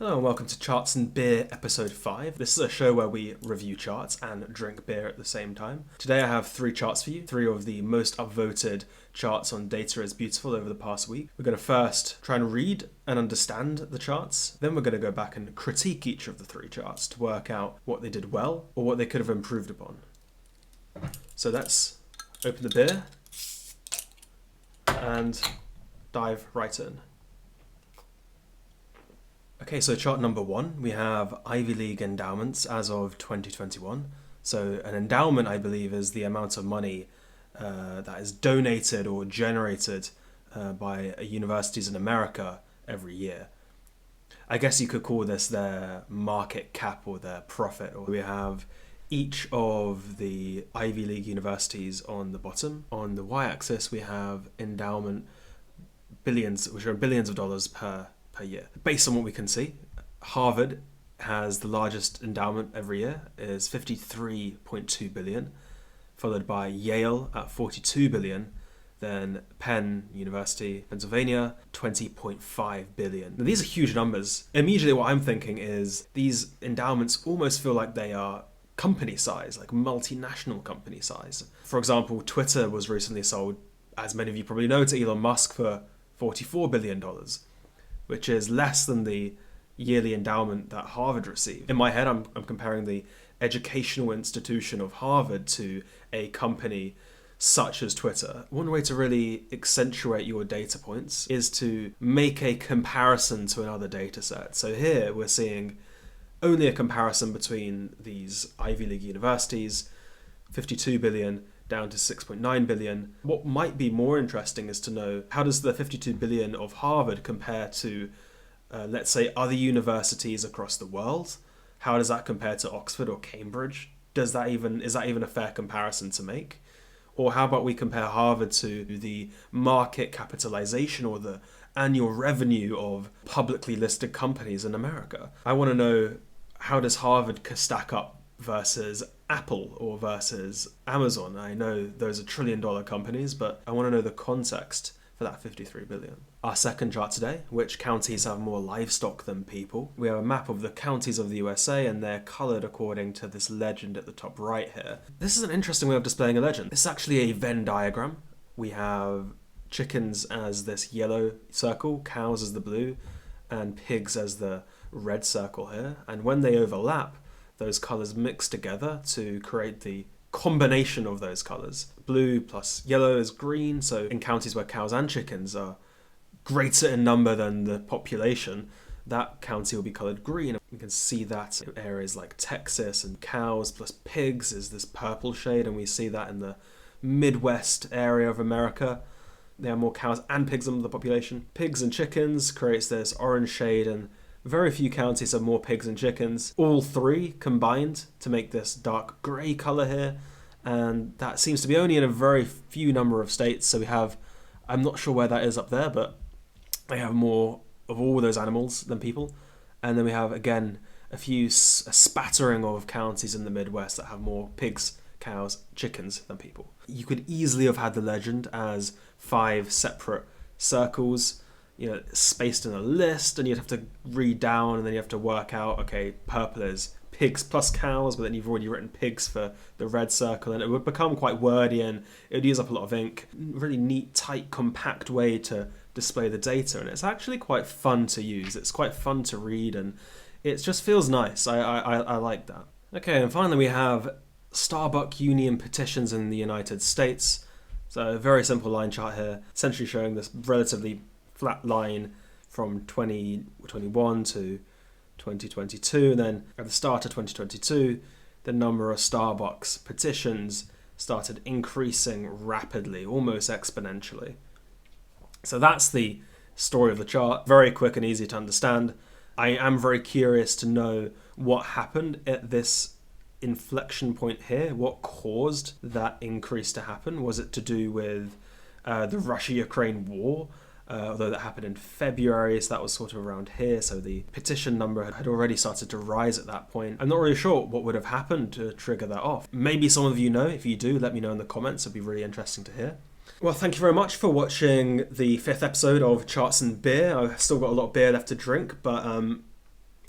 Hello and welcome to Charts and Beer episode 5. This is a show where we review charts and drink beer at the same time. Today I have 3 charts for you, 3 of the most upvoted charts on Data is Beautiful over the past week. We're going to first try and read and understand the charts, then we're going to go back and critique each of the 3 charts to work out what they did well or what they could have improved upon. So let's open the beer and dive right in. Okay, so chart number 1, we have Ivy League endowments as of 2021. So an endowment, I believe, is the amount of money that is donated or generated by universities in America every year. I guess you could call this their market cap or their profit. We have each of the Ivy League universities on the bottom. On the y-axis, we have endowment billions, which are billions of dollars per year. Based on what we can see, Harvard has the largest endowment every year, is 53.2 billion, followed by Yale at 42 billion, then Penn University, Pennsylvania, 20.5 billion. Now, these are huge numbers. Immediately what I'm thinking is these endowments almost feel like they are company size, like multinational company size. For example, Twitter was recently sold, as many of you probably know, to Elon Musk for $44 billion. Which is less than the yearly endowment that Harvard received. In my head, I'm comparing the educational institution of Harvard to a company such as Twitter. One way to really accentuate your data points is to make a comparison to another data set. So here we're seeing only a comparison between these Ivy League universities, 52 billion down to 6.9 billion. What might be more interesting is to know, how does the 52 billion of Harvard compare to, let's say, other universities across the world? How does that compare to Oxford or Cambridge? Is that even a fair comparison to make? Or how about we compare Harvard to the market capitalization or the annual revenue of publicly listed companies in America? I want to know, how does Harvard stack up versus Apple or versus Amazon? I know those are trillion-dollar companies, but I want to know the context for that 53 billion. Our second chart today, which counties have more livestock than people. We have a map of the counties of the USA and they're coloured according to this legend at the top right here. This is an interesting way of displaying a legend. This is actually a Venn diagram. We have chickens as this yellow circle, cows as the blue, and pigs as the red circle here. And when they overlap, those colours mix together to create the combination of those colours. Blue plus yellow is green, so in counties where cows and chickens are greater in number than the population, that county will be coloured green. We can see that in areas like Texas, and cows plus pigs is this purple shade, and we see that in the Midwest area of America. They have more cows and pigs than the population. Pigs and chickens creates this orange shade, and very few counties have more pigs and chickens. All 3 combined to make this dark grey colour here, and that seems to be only in a very few number of states. So we have, I'm not sure where that is up there, but they have more of all those animals than people. And then we have, again, a spattering of counties in the Midwest that have more pigs, cows, chickens than people. You could easily have had the legend as 5 separate circles, spaced in a list, and you'd have to read down, and then you have to work out, okay, purple is pigs plus cows, but then you've already written pigs for the red circle, and it would become quite wordy and it would use up a lot of ink. Really neat, tight, compact way to display the data, and it's actually quite fun to use. It's quite fun to read, and it just feels nice. I like that. Okay, and finally we have Starbucks union petitions in the United States. So a very simple line chart here, essentially showing this relatively flat line from 2021 to 2022, and then at the start of 2022 the number of Starbucks petitions started increasing rapidly, almost exponentially. So that's the story of the chart. Very quick and easy to understand. I am very curious to know what happened at this inflection point here. What caused that increase to happen? Was it to do with the Russia-Ukraine war? Although that happened in February, so that was sort of around here. So the petition number had already started to rise at that point. I'm not really sure what would have happened to trigger that off. Maybe some of you know. If you do, let me know in the comments. It'd be really interesting to hear. Well, thank you very much for watching the 5th episode of Charts and Beer. I've still got a lot of beer left to drink, but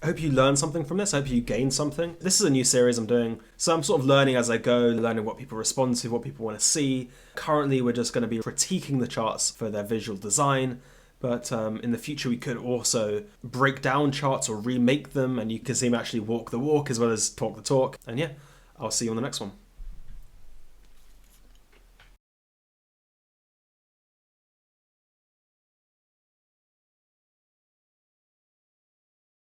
I hope you learned something from this. I hope you gained something. This is a new series I'm doing, so I'm sort of learning as I go, learning what people respond to, what people want to see. Currently, we're just going to be critiquing the charts for their visual design, but in the future we could also break down charts or remake them, and you can see me actually walk the walk as well as talk the talk. And yeah, I'll see you on the next one.